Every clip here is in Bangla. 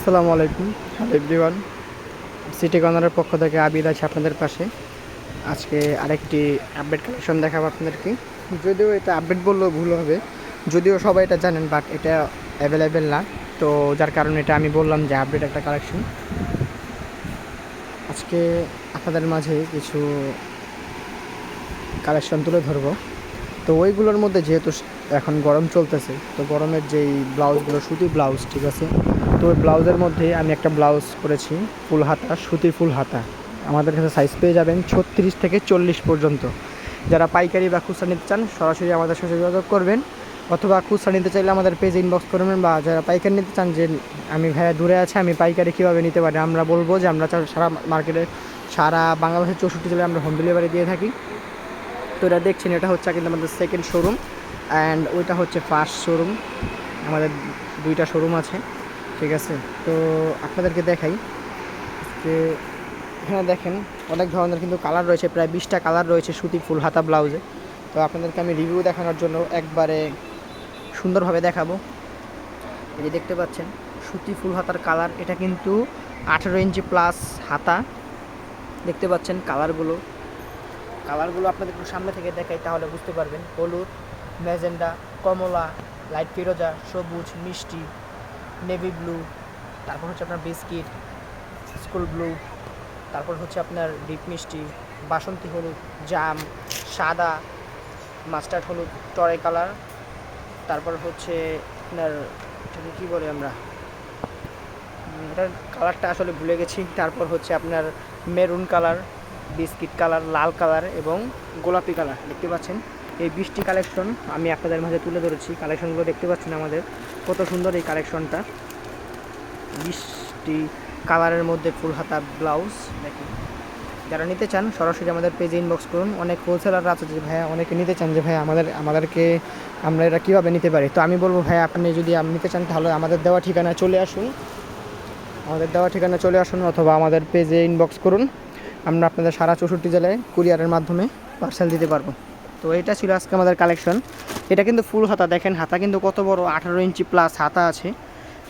আসসালামু আলাইকুম। হ্যালো এভরিওয়ান, সিটি কর্নারের পক্ষ থেকে আবিদ আছে আপনাদের পাশে। আজকে আরেকটি আপডেট কালেকশন দেখাবো আপনাদেরকে। যদিও এটা আপডেট বললেও ভুল হবে, যদিও সবাই এটা জানেন, বাট এটা অ্যাভেলেবেল না। তো যার কারণে এটা আমি বললাম যে আপডেট একটা কালেকশন। আজকে আপনাদের মাঝে কিছু কালেকশন তুলে ধরবো। তো ওইগুলোর মধ্যে যেহেতু এখন গরম চলতেছে, তো গরমের যেই ব্লাউজগুলো সুতির ব্লাউজ, ঠিক আছে, তো ওই ব্লাউজের মধ্যে আমি একটা ব্লাউজ করেছি ফুল হাতা, সুতির ফুল হাতা। আমাদের কাছে সাইজ পেয়ে যাবেন 36 থেকে 40 পর্যন্ত। যারা পাইকারি বা খুচরা নিতে চান সরাসরি আমাদের সাথে যোগাযোগ করবেন, অথবা খুচরা নিতে চাইলে আমাদের পেজে ইনবক্স করবেন। বা যারা পাইকারি নিতে চান যে আমি ভাইয়া দূরে আছে, আমি পাইকারি কীভাবে নিতে পারি, আমরা বলবো যে আমরা সারা মার্কেটে, সারা বাংলাদেশের 64 জেলায় আমরা হোম ডেলিভারি দিয়ে থাকি। তো এটা দেখছেন, এটা হচ্ছে কিন্তু আমাদের সেকেন্ড শোরুম, অ্যান্ড ওইটা হচ্ছে ফার্স্ট শোরুম। আমাদের দুইটা শোরুম আছে, ঠিক আছে। তো আপনাদেরকে দেখাই যে এখানে দেখেন অনেক ধরনের কিন্তু কালার রয়েছে, প্রায় 20টা কালার রয়েছে সুতি ফুল হাতা ব্লাউজে। তো আপনাদেরকে আমি রিভিউ দেখানোর জন্য একবারে সুন্দরভাবে দেখাবো। এই যে দেখতে পাচ্ছেন সুতি ফুল হাতার কালার, এটা কিন্তু 18 ইঞ্চি প্লাস হাতা। দেখতে পাচ্ছেন কালারগুলো আপনাদের একটু সামনে থেকে দেখাই, তাহলে বুঝতে পারবেন। হলুদ, ম্যাজেন্ডা, কমলা, লাইট ফিরোজা, সবুজ, মিষ্টি, নেভি ব্লু, তারপর হচ্ছে আপনার বিস্কিট, স্কুল ব্লু, তারপর হচ্ছে আপনার ডিপ মিষ্টি, বাসন্তী হলুদ, জাম, সাদা, মাস্টার্ড হলুদ, টরে কালার, তারপর হচ্ছে আপনার এটাকে কী বলে আমরা, এটার কালারটা আসলে ভুলে গেছি। তারপর হচ্ছে আপনার মেরুন কালার, বিস্কিট কালার, লাল কালার এবং গোলাপি কালার। দেখতে পাচ্ছেন এই 20টি কালেকশন আমি আপনাদের মাঝে তুলে ধরেছি। কালেকশনগুলো দেখতে পাচ্ছেন আমাদের কত সুন্দর এই কালেকশনটা। 20টি কালারের মধ্যে ফুল হাতা ব্লাউজ। দেখুন, যারা নিতে চান সরাসরি আমাদের পেজে ইনবক্স করুন। অনেক হোলসেলাররা আছে যে ভাইয়া অনেকে নিতে চান যে ভাইয়া আমাদেরকে আমরা এটা কীভাবে নিতে পারি। তো আমি বলবো ভাইয়া আপনি যদি নিতে চান তাহলে আমাদের দেওয়া ঠিকানায় চলে আসুন, অথবা আমাদের পেজে ইনবক্স করুন। আমরা আপনাদের সারা 64 জেলায় কুরিয়ারের মাধ্যমে পার্সেল দিতে পারবো। তো এটা ছিল আজকে আমাদের কালেকশন। এটা কিন্তু ফুল হাতা, দেখেন হাতা কিন্তু কত বড়, 18 ইঞ্চি প্লাস হাতা আছে,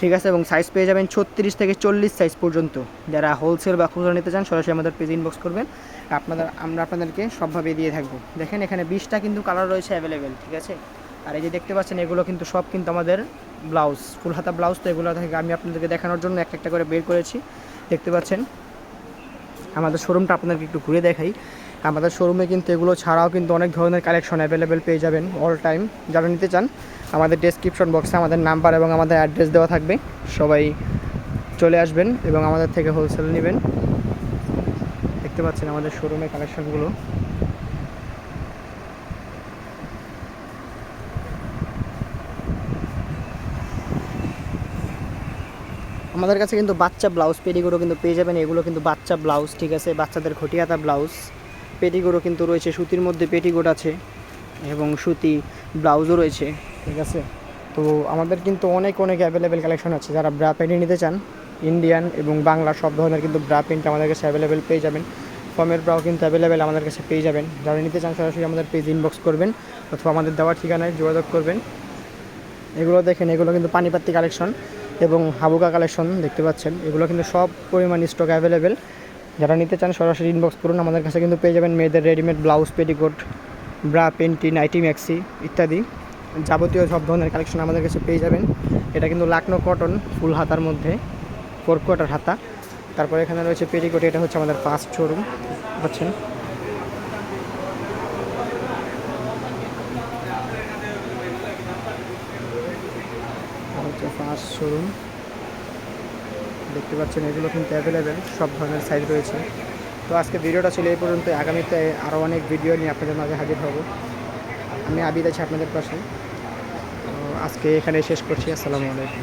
ঠিক আছে। এবং সাইজ পেয়ে যাবেন 36 থেকে 40 সাইজ পর্যন্ত। যারা হোলসেল বা খুচরা নিতে চান সরাসরি আমাদের পেজে ইনবক্স করবেন, আমরা আপনাদেরকে সবভাবে দিয়ে থাকবো। দেখেন এখানে 20টা কিন্তু কালার রয়েছে অ্যাভেলেবেল, ঠিক আছে। আর এই যে দেখতে পাচ্ছেন এগুলো কিন্তু সব কিন্তু আমাদের ব্লাউজ, ফুল হাতা ব্লাউজ। তো এগুলো থেকে আমি আপনাদেরকে দেখানোর জন্য একটা করে বের করেছি। দেখতে পাচ্ছেন আমাদের শোরুমটা আপনাদেরকে একটু ঘুরে দেখাই। আমাদের শোরুমে কিন্তু এগুলো ছাড়াও কিন্তু অনেক ধরনের কালেকশন অ্যাভেলেবেল পেয়ে যাবেন অল টাইম। যারা নিতে চান আমাদের ডেসক্রিপশন বক্সে আমাদের নাম্বার এবং আমাদের অ্যাড্রেস দেওয়া থাকবে, সবাই চলে আসবেন এবং আমাদের থেকে হোলসেল নেবেন। দেখতে পাচ্ছেন আমাদের শোরুমের কালেকশনগুলো। আমাদের কাছে কিন্তু বাচ্চা ব্লাউজ পেটিকোটও কিন্তু পেয়ে যাবেন। এগুলো কিন্তু বাচ্চা ব্লাউজ, ঠিক আছে, বাচ্চাদের ঘটি হাতা ব্লাউজ। পেটিকোটও কিন্তু রয়েছে, সুতির মধ্যে পেটিকোট আছে এবং সুতি ব্লাউজও রয়েছে, ঠিক আছে। তো আমাদের কিন্তু অনেক অ্যাভেলেবেল কালেকশন আছে। যারা ব্রা প্যান্ট নিতে চান, ইন্ডিয়ান এবং বাংলা সব ধরনের কিন্তু ব্রা প্যান্ট আমাদের কাছে অ্যাভেলেবেল পেয়ে যাবেন। ফর্মের ব্রাও কিন্তু অ্যাভেলেবেল আমাদের কাছে পেয়ে যাবেন। যারা নিতে চান সরাসরি আমাদের পেজ ইনবক্স করবেন, অথবা আমাদের দেওয়া ঠিকানায় যোগাযোগ করবেন। এগুলো দেখেন, এগুলো কিন্তু পানিপাত্তি কালেকশন এবং হাবুকা কালেকশন। দেখতে পাচ্ছেন এগুলো কিন্তু সব পরিমাণ স্টক অ্যাভেলেবেল। যারা নিতে চান সরাসরি ইনবক্স করুন। আমাদের কাছে কিন্তু পেয়ে যাবেন মেয়েদের readymade blouse, petticoat, bra, panty, nighty, maxi ইত্যাদি যাবতীয় সব ধরনের কালেকশন আমাদের কাছে পেয়ে যাবেন। এটা কিন্তু লাকনো কটন ফুল হাতার মধ্যে 4 কোয়ার্টার হাতা। তারপর এখানে রয়েছে পেটিকোট, এটা হচ্ছে আমাদের ফার্স্ট শোরুম, পাচ্ছেন। হচ্ছে ফার্স্ট শোরুম, দেখতে পাচ্ছেন এগুলো কিন্তু অ্যাভেলেবেল, সব ধরনের সাইজ রয়েছে। তো আজকে ভিডিওটা ছিল এই পর্যন্ত। আগামীতে আরও অনেক ভিডিও নিয়ে আপনাদের মাঝে হাজির হব। আমি আবিদ আছি আপনাদের পাশে। তো আজকে এখানে শেষ করছি। আসসালামু আলাইকুম।